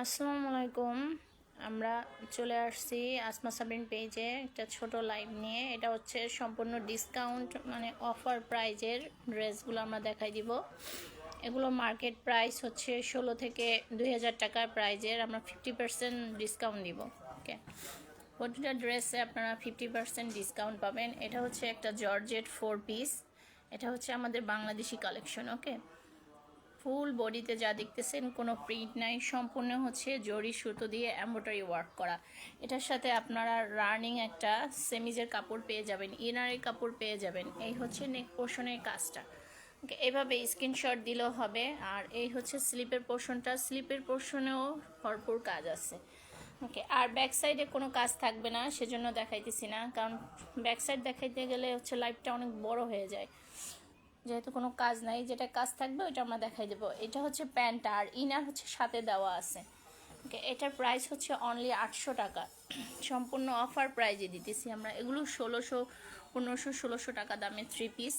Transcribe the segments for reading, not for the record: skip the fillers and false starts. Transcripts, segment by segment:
আসসালামু আলাইকুম। আমরা চলে আসছি আসমা সাবরিন পেজে একটা ছোট লাইভ নিয়ে। এটা হচ্ছে সম্পূর্ণ ডিসকাউন্ট, মানে অফার প্রাইজের ড্রেসগুলো আমরা দেখাই দিব। এগুলো মার্কেট প্রাইস হচ্ছে 16 থেকে 2000 টাকার প্রাইজের, আমরা 50% ডিসকাউন্ট দিব। ওকে, প্রতিটা ড্রেসে আপনারা 50% ডিসকাউন্ট পাবেন। এটা হচ্ছে একটা জর্জেট 4 পিস। এটা হচ্ছে আমাদের বাংলাদেশি কালেকশন। ওকে, ফুল বডিতে যা দেখতেছেন কোনো প্রিন্ট নাই, সম্পূর্ণ হচ্ছে জরি সুতো দিয়ে এমব্রয়ডারি ওয়ার্ক করা। এটার সাথে আপনারা রানিং একটা সেমিজের কাপড় পেয়ে যাবেন, ইনারের কাপড় পেয়ে যাবেন। এই হচ্ছে নেক পোর্শনের কাজটা। ওকে, এভাবে স্ক্রিনশট দিলেও হবে। আর এই হচ্ছে স্লিপের পোর্শনটা, স্লিপের পোর্শনেও ভরপুর কাজ আছে। ওকে, আর ব্যাক সাইডে কোনো কাজ থাকবে না, সেজন্য দেখাইতেছি না, কারণ ব্যাক সাইড দেখাইতে গেলে হচ্ছে লাইফটা অনেক বড় হয়ে যায়। যেহেতু কোনো কাজ নাই, যেটা কাজ থাকবে ওইটা আমরা দেখাই দেবো। এটা হচ্ছে প্যান্টটা, আর ইনার হচ্ছে সাথে দেওয়া আছে। ওকে, এটার প্রাইস হচ্ছে অনলি 800 টাকা। সম্পূর্ণ অফার প্রাইজে দিতেছি আমরা। এগুলো 1600, 1500, 1600 টাকা দামে 3 পিস।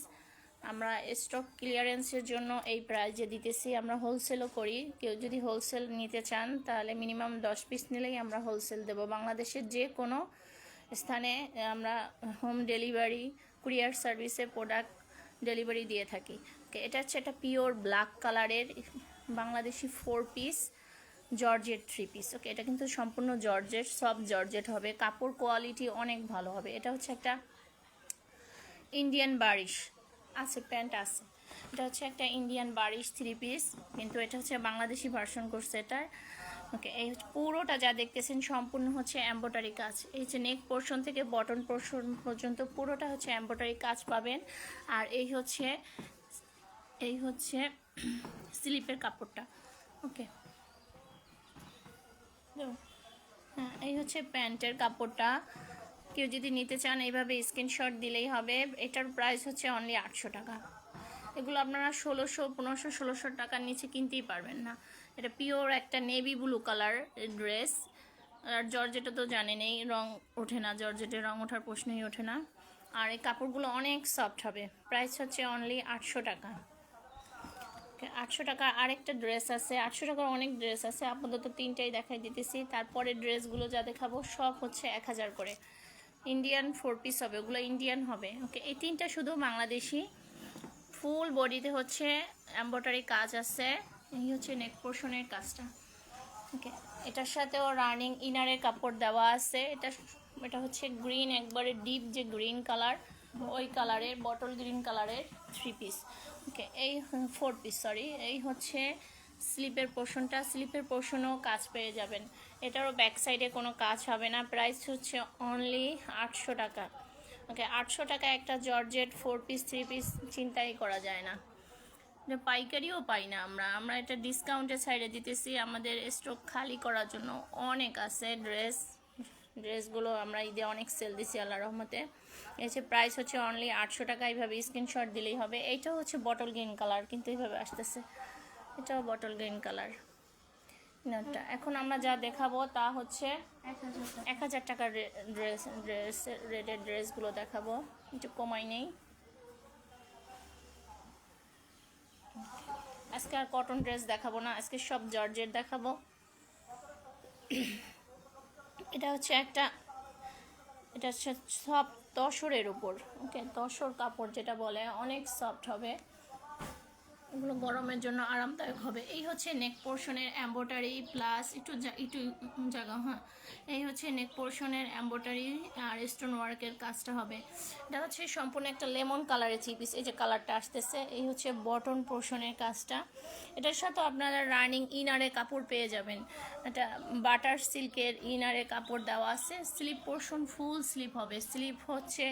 আমরা স্টক ক্লিয়ারেন্সের জন্য এই প্রাইজে দিতেছি। আমরা হোলসেলও করি, কেউ যদি হোলসেল নিতে চান তাহলে মিনিমাম 10 পিস নিলেই আমরা হোলসেল দেবো। বাংলাদেশের যে কোনো স্থানে আমরা হোম ডেলিভারি, কুরিয়ার সার্ভিসে প্রোডাক্ট ডেলিভারি দিয়ে থাকি। ওকে, এটা হচ্ছে একটা পিওর ব্ল্যাক কালারের বাংলাদেশি 4 পিস জর্জেট 3 পিস। ওকে, এটা কিন্তু সম্পূর্ণ জর্জেট, সব জর্জেট হবে, কাপড় কোয়ালিটি অনেক ভালো হবে। এটা হচ্ছে একটা ইন্ডিয়ান বারিশ আছে, প্যান্ট আছে। এটা হচ্ছে একটা ইন্ডিয়ান বারিশ 3 পিস, কিন্তু এটা হচ্ছে বাংলাদেশি ভার্সন করছে এটার। ওকে, এই পুরোটা যা দেখতেছেন সম্পূর্ণ হচ্ছে এমব্রয়ডারি কাজ। এই যে নেক পোর্শন থেকে বটন পোর্শন পর্যন্ত পুরোটা হচ্ছে এমব্রয়ডারি কাজ পাবেন। আর এই হচ্ছে স্লিপের কাপড়টা। ওকে, হ্যাঁ, এই হচ্ছে প্যান্টের কাপড়টা। কেউ যদি নিতে চান এইভাবে স্ক্রিনশট দিলেই হবে। এটার প্রাইস হচ্ছে অনলি 800 টাকা। এগুলো আপনারা 1600, 1500, 1600 টাকার নিচে কিনতেই পারবেন না। এটা পিওর একটা নেভি ব্লু কালার ড্রেস। আর জর্জেটে তো জানেনই রং ওঠে না, জর্জেটের রং ওঠার প্রশ্নই ওঠে না। আর এই কাপড়গুলো অনেক সফট হবে। প্রাইস হচ্ছে অনলি 800 টাকা। 800 টাকা আরেকটা ড্রেস আছে। 800 টাকার অনেক ড্রেস আছে, আপাতত 3টাই দেখাই দিতেছি। তারপরে ড্রেসগুলো যা দেখাবো সব হচ্ছে 1000 করে। ইন্ডিয়ান 4 পিস হবে, ওগুলো ইন্ডিয়ান হবে। ওকে, এই 3টা শুধু বাংলাদেশি। ফুল বডিতে হচ্ছে এমব্রয়ডারি কাজ আছে। এই হচ্ছে নেক পোর্শনের কাজটা। ওকে, এটার সাথেও রানিং ইনারের কাপড় দেওয়া আছে। এটা হচ্ছে গ্রিন, একবারে ডিপ যে গ্রিন কালার, ওই কালারের বটল গ্রিন কালারের 3 পিস। ওকে, এই 4 পিস, সরি। এই হচ্ছে স্লিপের পোর্শনটা, স্লিপের পোর্শনেও কাজ পেয়ে যাবেন। এটারও ব্যাক সাইডে কোনো কাজ হবে না। প্রাইস হচ্ছে অনলি 800 টাকা। ওকে, 800 টাকা একটা জর্জেট 4 পিস 3 পিস চিন্তাই করা যায় না। এটা পাইকারিও পাই না আমরা এটা ডিসকাউন্টের সাইডে দিতেছি আমাদের স্টক খালি করার জন্য। অনেক আছে ড্রেসগুলো আমরা ঈদে অনেক সেল দিছি আল্লাহর রহমতে। এসে প্রাইস হচ্ছে অনলি 800 টাকা। এইভাবে স্ক্রিনশট দিলেই হবে। এইটাও হচ্ছে বটল গ্রিন কালার, কিন্তু এইভাবে আসতেছে। এটাও বটল গ্রিন কালার। এখন আমরা যা দেখাবো তা হচ্ছে 1000 টাকার রেটের ড্রেসগুলো দেখাবো, একটু কমাই নেই। আজকে আর কটন ড্রেস দেখাবো না, আজকে সব জর্জেট দেখাবো। এটা হচ্ছে সব তসরের উপর। ওকে, তসর কাপড় যেটা বলে, অনেক সফট হবে। এগুলো গরমের জন্য আরামদায়ক হবে। এই হচ্ছে নেক পোর্শনের এমব্রয়ডারি প্লাস একটু জায়গা, হ্যাঁ, এই হচ্ছে নেক পোর্শনের এমব্রয়ডারি আর স্টোন ওয়ার্কের কাজটা হবে। এটা হচ্ছে সম্পূর্ণ একটা লেমন কালারের 3 পিস। এই যে কালারটা আসতেছে, এই হচ্ছে বটন পোর্শনের কাজটা। এটার সাথে আপনারা রানিং ইনারে কাপড় পেয়ে যাবেন। এটা বাটার সিল্কের ইনারে কাপড় দেওয়া আছে। স্লিপ পোর্শন ফুল স্লিপ হবে। স্লিপ হচ্ছে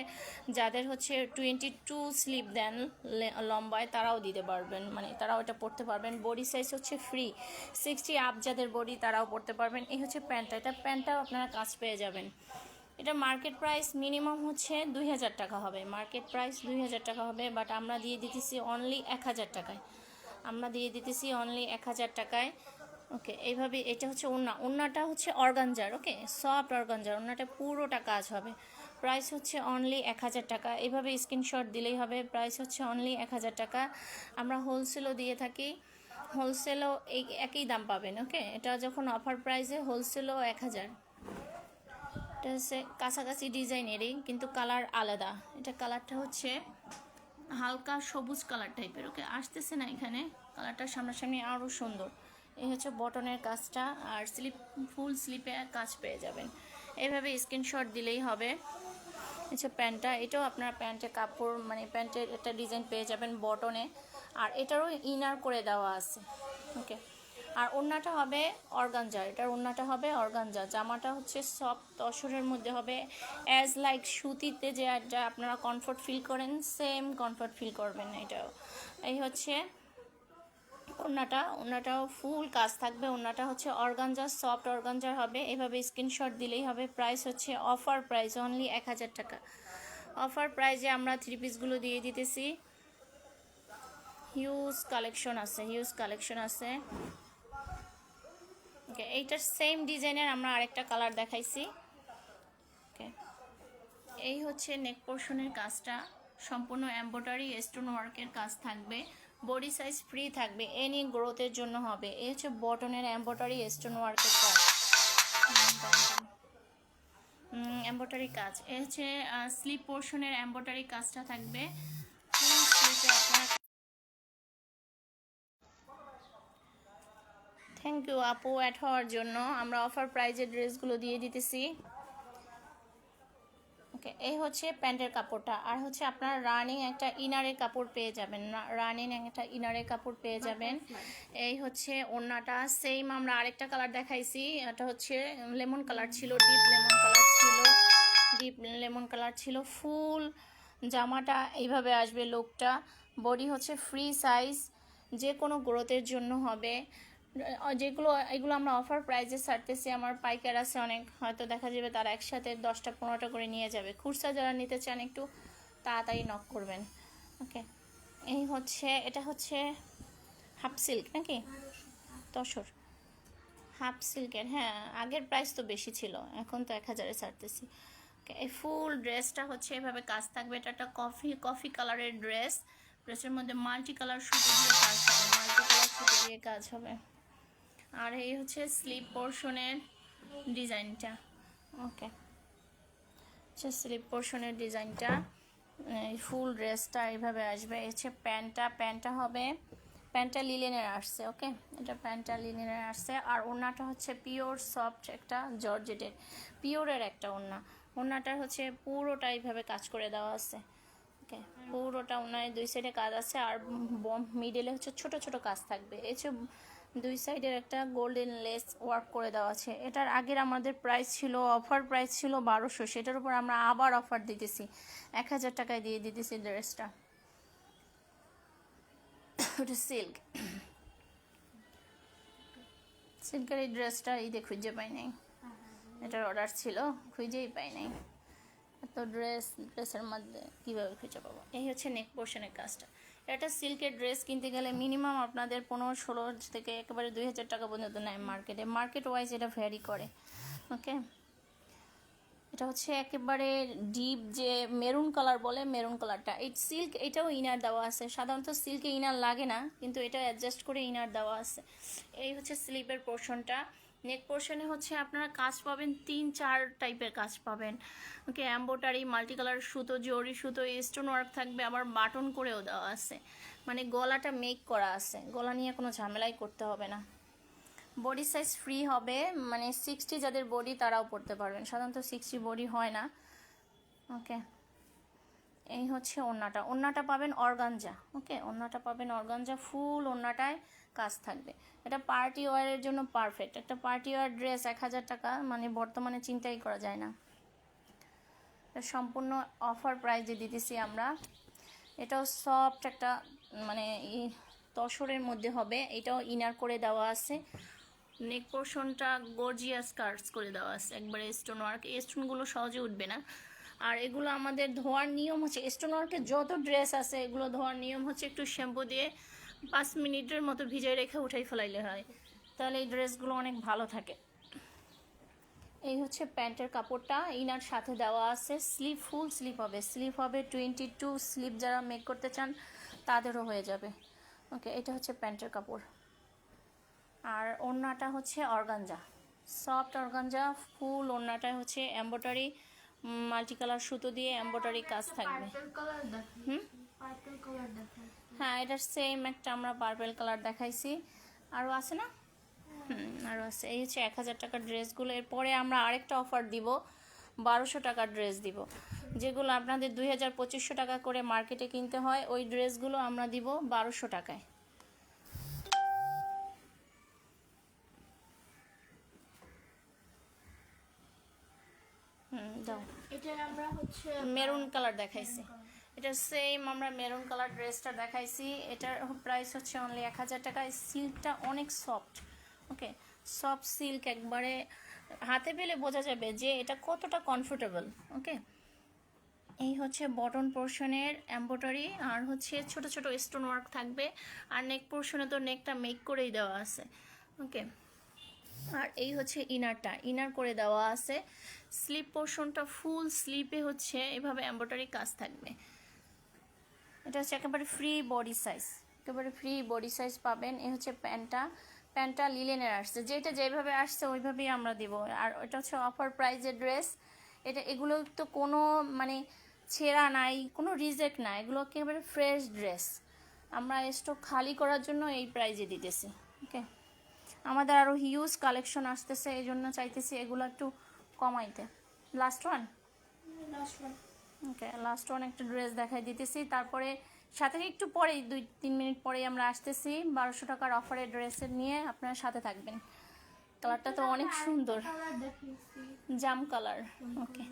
যাদের হচ্ছে 22 স্লিপ দেন লম্বায়, তারাও দিতে পারবেন, মানে তারাও এটা পরতে পারবেন। বডি সাইজ হচ্ছে ফ্রি, 60 আপ যাদের বডি তারাও পরতে পারবেন। এই হচ্ছে প্যান্টটা, এটা প্যান্টটাও আপনারা কাজ পেয়ে যাবেন। এটা মার্কেট প্রাইস মিনিমাম হচ্ছে 2000 টাকা হবে, মার্কেট প্রাইস 2000 টাকা হবে, বাট আমরা দিয়ে দিতেছি অনলি 1000 টাকায়। আমরা দিয়ে দিতেছি অনলি 1000 টাকায়। ওকে, এইভাবে এটা হচ্ছে ওড়নাটা হচ্ছে অর্গানজার। ওকে, সফট অর্গানজার, ওড়নাটা পুরোটা কাজ হবে। প্রাইস হচ্ছে অনলি 1000 টাকা। এভাবে স্ক্রিনশট দিলেই হবে। প্রাইস হচ্ছে অনলি 1000 টাকা। আমরা হোলসেলও দিয়ে থাকি। হোলসেলও এই একই দাম পাবেন। ওকে, এটা যখন অফার প্রাইসে হোলসেলও 1000। এটা হচ্ছে কাছাকাছি ডিজাইনেরই কিন্তু কালার আলাদা। এটা কালারটা হচ্ছে হালকা সবুজ কালার টাইপের। ওকে, আসতেছে না এখানে, কালারটা সামনাসামনি আরও সুন্দর। এই হচ্ছে বটনের কাজটা, আর ফুল স্লিপে কাজ পেয়ে যাবেন। এইভাবে স্ক্রিনশট দিলেই হবে। হচ্ছে প্যান্টটা, এটাও আপনার প্যান্টের কাপড় মানে প্যান্টের একটা ডিজাইন পেয়ে যাবেন বটনে, আর এটারও ইনার করে দেওয়া আছে। ওকে, আর ওড়নাটা হবে অর্গানজা, এটার ওড়নাটা হবে অর্গানজা। জামাটা হচ্ছে সফট তসরের মধ্যে হবে, অ্যাজ লাইক সুতিতে যে আপনারা কমফর্ট ফিল করেন সেম কমফর্ট ফিল করবেন এটাও। এই হচ্ছে ওড়নাটাও ফুল কাজ থাকবে। ওড়নাটা হচ্ছে অর্গানজা, সফট অর্গানজার হবে। এভাবে স্ক্রিনশট দিলেই হবে। প্রাইস হচ্ছে অফার প্রাইস অনলি 1000 টাকা। অফার প্রাইজে আমরা থ্রি পিসগুলো দিয়ে দিতেছি। হিউজ কালেকশন আছে। ওকে, এইটার সেম ডিজাইনের আমরা আরেকটা কালার দেখাইছি। ওকে, এই হচ্ছে নেক পোর্শনের কাজটা, সম্পূর্ণ এমব্রয়ডারি স্টোন ওয়ার্কের কাজ থাকবে। বডি সাইজ ফ্রি থাকবে, এনি গ্রোথের জন্য হবে। এই হচ্ছে বটনের এমব্রয়ডারি স্টোন ওয়ার্কের কাজ, এমব্রয়ডারি কাজ। এই হচ্ছে স্লিপ পোর্শনের এমব্রয়ডারি কাজটা থাকবে। থ্যাংক ইউ আপু অ্যাড হওয়ার জন্য। আমরা অফার প্রাইজের ড্রেসগুলো দিয়ে দিতেছি। ওকে, এই হচ্ছে প্যান্টের কাপড়টা, আর হচ্ছে আপনারা রানিং একটা ইনারের কাপড় পেয়ে যাবেন। এই হচ্ছে ওড়নাটা, সেম আমরা আরেকটা কালার দেখাইছি, এটা হচ্ছে লেমন কালার ছিল, ডিপ লেমন কালার ছিল। ফুল জামাটা এইভাবে আসবে লুকটা। বডি হচ্ছে ফ্রি সাইজ, যে কোনো গ্রোথের জন্য হবে। এগুলো আমরা অফার প্রাইজে ছাড়তেছি। আমার পাইকার আছে অনেক, হয়তো দেখা যাবে তারা একসাথে 10টা 15টা করে নিয়ে যাবে। খুচরা যারা নিতে চান একটু তাড়াতাড়ি নক করবেন। ওকে, এটা হচ্ছে হাফ সিল্ক নাকি তসর, হাফ সিল্কের। হ্যাঁ, আগের প্রাইস তো বেশি ছিল, এখন তো 1000-এ ছাড়তেছি। ওকে, এই ফুল ড্রেসটা হচ্ছে এভাবে কাজ থাকবে। এটা একটা কফি কালারের ড্রেসের মধ্যে মাল্টি কালার সুতো দিয়ে কাজ হবে। আর এই হচ্ছে স্লিপ পোর্শনের ডিজাইনটা। ওকে, স্লিপ পোর্শনের ডিজাইনটা, ফুল ড্রেসটা এইভাবে আসবে। এই হচ্ছে প্যান্টটা হবে, প্যান্টটা লিনেনের আসছে। ওকে, এটা প্যান্টটা লিনেনের আসছে। আর ওড়নাটা হচ্ছে পিওর সফট একটা জর্জেটের পিওরের একটা ওড়নাটা হচ্ছে পুরোটা এইভাবে কাজ করে দেওয়া আছে। ওকে, পুরোটা ওড়নায় দুই সাইডে কাজ আছে, আর মিডলে হচ্ছে ছোট ছোট কাজ থাকবে। এই হচ্ছে দুই সাইডের একটা গোল্ডেন লেস ওয়ার্ক করে দেওয়া আছে। এটার আগের আমাদের প্রাইস ছিল, অফার প্রাইস ছিল 1200, সেটার উপর আমরা আবার অফার দিতেছি, 1000 টাকায় দিয়ে দিতেছি ড্রেসটা। ওটা সিল্কের এই ড্রেসটা ঈদে খুঁজে পাই নাই, এটার অর্ডার ছিল, খুঁজেই পাই নাই। এত ড্রেসের মধ্যে কীভাবে খুঁজে পাবো। এই হচ্ছে নেক পোর্শনের কাজটা। এটা সিল্কের ড্রেস কিনতে গেলে মিনিমাম আপনাদের 1500-16 থেকে একেবারে 2000 টাকা পর্যন্ত নেয় মার্কেট ওয়াইজ এটা ভ্যারি করে। ওকে, এটা হচ্ছে একেবারে ডিপ যে মেরুন কালার বলে, মেরুন কালারটা। এই সিল্ক, এটাও ইনার দেওয়া আছে। সাধারণত সিল্কে ইনার লাগে না, কিন্তু এটা অ্যাডজাস্ট করে ইনার দেওয়া আছে। এই হচ্ছে স্লিপের পোর্শনটা। নেক পোর্শনে হচ্ছে আপনারা কাজ পাবেন 3-4 টাইপের কাজ পাবেন। ওকে, এমব্রয়ডারি, মাল্টি কালার সুতো, জরি সুতো, স্টোন ওয়ার্ক থাকবে, আবার বাটন করেও দেওয়া আছে। মানে গলাটা মেক করা আছে, গলা নিয়ে কোনো ঝামেলাই করতে হবে না। বডি সাইজ ফ্রি হবে, মানে 60 যাদের বডি তারাও পরতে পারবেন, সাধারণত 60 বডি হয় না। ওকে, এই হচ্ছে ওড়নাটা পাবেন অর্গানজা। ওকে, ওড়নাটা পাবেন অর্গানজা, ফুল ওড়নাটায় কাজ থাকবে। এটা পার্টি ওয়্যারের জন্য পারফেক্ট। একটা পার্টি ওয়্যার ড্রেস 1000 টাকা মানে বর্তমানে চিন্তাই করা যায় না। এটা সম্পূর্ণ অফার প্রাইজে দিতেছি আমরা। এটাও সফট একটা মানে তসরের মধ্যে হবে। এটাও ইনার করে দেওয়া আছে। নেক পোর্শনটা গর্জিয়াস কাটস করে দেওয়া আছে, একবারে স্টোন ওয়ার্ক। এই স্টোনগুলো সহজে উঠবে না। আর এগুলো আমাদের ধোয়ার নিয়ম হচ্ছে, স্টোন ওয়ার্কের যত ড্রেস আছে এগুলো ধোয়ার নিয়ম হচ্ছে একটু শ্যাম্পু দিয়ে 5 মিনিটের মতো ভিজিয়ে রেখে উঠাই ফেলাইলে হয়, তাহলে এই ড্রেসগুলো অনেক ভালো থাকে। এই হচ্ছে প্যান্টের কাপড়টা, ইনার সাথে দেওয়া আছে। ফুল স্লিপ হবে 22 স্লিপ, যারা মেক করতে চান তাদেরও হয়ে যাবে। ওকে, এটা হচ্ছে প্যান্টের কাপড়। আর ওড়নাটা হচ্ছে অর্গানজা, সফট অর্গানজা, ফুল ওড়নাটায় হচ্ছে এমব্রয়ডারি মাল্টি কালার সুতো দিয়ে এমব্রয়ডারি কাজ থাকবে। হ্যাঁ, এটার সেম একটা আমরা পার্পল কালার দেখাইছি, আরও আছে না? আরও আছে। এই হচ্ছে 1000 টাকার ড্রেসগুলো। এরপরে আমরা আরেকটা অফার দিব, 1200 টাকার ড্রেস দিব, যেগুলো আপনাদের 2000-2500 টাকা করে মার্কেটে কিনতে হয়, ওই ড্রেসগুলো আমরা দিব 1200 টাকায়। দাও, এটা আমরা হচ্ছে মেরুন কালার দেখাইছি, এটা সেম আমরা মেরুন কালার ড্রেসটা দেখাইছি। এটার প্রাইস হচ্ছে অনলি 1000 টাকা। সিল্কটা অনেক সফট, ওকে, সফট সিল্ক, একবারে হাতে পেলে বোঝা যাবে যে এটা কতটা কমফোর্টেবল। ওকে, এই হচ্ছে বটন পোর্শনের এমব্রয়ডারি, আর হচ্ছে ছোট ছোট স্টোন ওয়ার্ক থাকবে, আর নেক পোর্শনে তো নেকটা মেক করেই দেওয়া আছে। ওকে, আর এই হচ্ছে ইনারটা, ইনার করে দেওয়া আছে। স্লিপ পোর্শনটা ফুল স্লিপে হচ্ছে এভাবে এমব্রয়ডারি কাজ থাকবে। এটা হচ্ছে একেবারে ফ্রি বডি সাইজ, একেবারে ফ্রি বডি সাইজ পাবেন। এই হচ্ছে প্যান্টটা, প্যান্টটা লিলেনের আসছে, যেটা যেভাবে আসছে ওইভাবেই আমরা দিব। আর এটা হচ্ছে অফার প্রাইজের ড্রেস। এগুলো তো কোনো মানে ছেঁড়া নাই, কোনো রিজেক্ট নাই, এগুলো একেবারে ফ্রেশ ড্রেস। আমরা স্টক খালি করার জন্য এই প্রাইজে দিতেছি। ওকে, আমাদের আরও হিউজ কালেকশন আসতেছে, এই জন্য চাইতেছি এগুলো একটু কমাইতে। লাস্ট ওয়ান, ওকে, লাস্ট ওয়ান একটা ড্রেস দেখাই দিতেছি, তারপরে সাথে একটু পরেই 2-3 মিনিট পরেই আমরা আসতেছি 1200 টাকার অফারের ড্রেসের নিয়ে। আপনারা সাথে থাকবেন। কালারটা তো অনেক সুন্দর, জাম কালার। ওকে,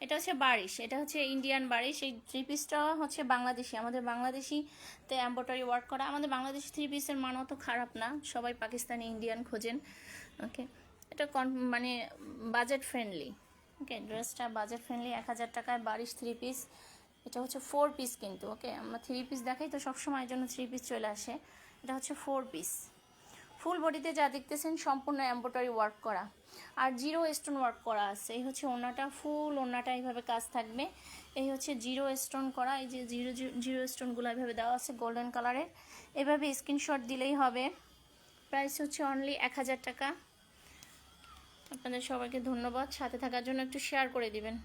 এটা হচ্ছে বারিশ, এটা হচ্ছে ইন্ডিয়ান বারিশ। এই থ্রি পিসটা হচ্ছে বাংলাদেশি, আমাদের বাংলাদেশিতে এমব্রয়ডারি ওয়ার্ক করা। আমাদের বাংলাদেশি থ্রি পিসের মান অত খারাপ না, সবাই পাকিস্তানি ইন্ডিয়ান খোঁজেন। ওকে, এটা মানে বাজেট ফ্রেন্ডলি। ওকে, ড্রেসটা বাজেট ফ্রেন্ডলি, 1000 টাকায় বারিশ থ্রি পিস। এটা হচ্ছে 4 পিস কিন্তু। ওকে, আমরা 3 পিস দেখাই তো সবসময়, এর জন্য 3 পিস চলে আসে। এটা হচ্ছে 4 পিস, ফুল বডিতে যা দেখতেছেন সম্পূর্ণ এমব্রয়ডারি ওয়ার্ক করা, আর জিরো স্টোন ওয়ার্ক করা আছে। এই হচ্ছে ওড়নাটা, ফুল ওড়নাটা এইভাবে কাজ থাকবে। এই হচ্ছে জিরো স্টোন করা, এই যে জিরো স্টোনগুলো এইভাবে দেওয়া আছে গোল্ডেন কালারের। এভাবে স্ক্রিনশট দিলেই হবে। প্রাইস হচ্ছে অনলি 1000 টাকা। আপনাদের সবাইকে ধন্যবাদ সাথে থাকার জন্য, একটু শেয়ার করে দিবেন।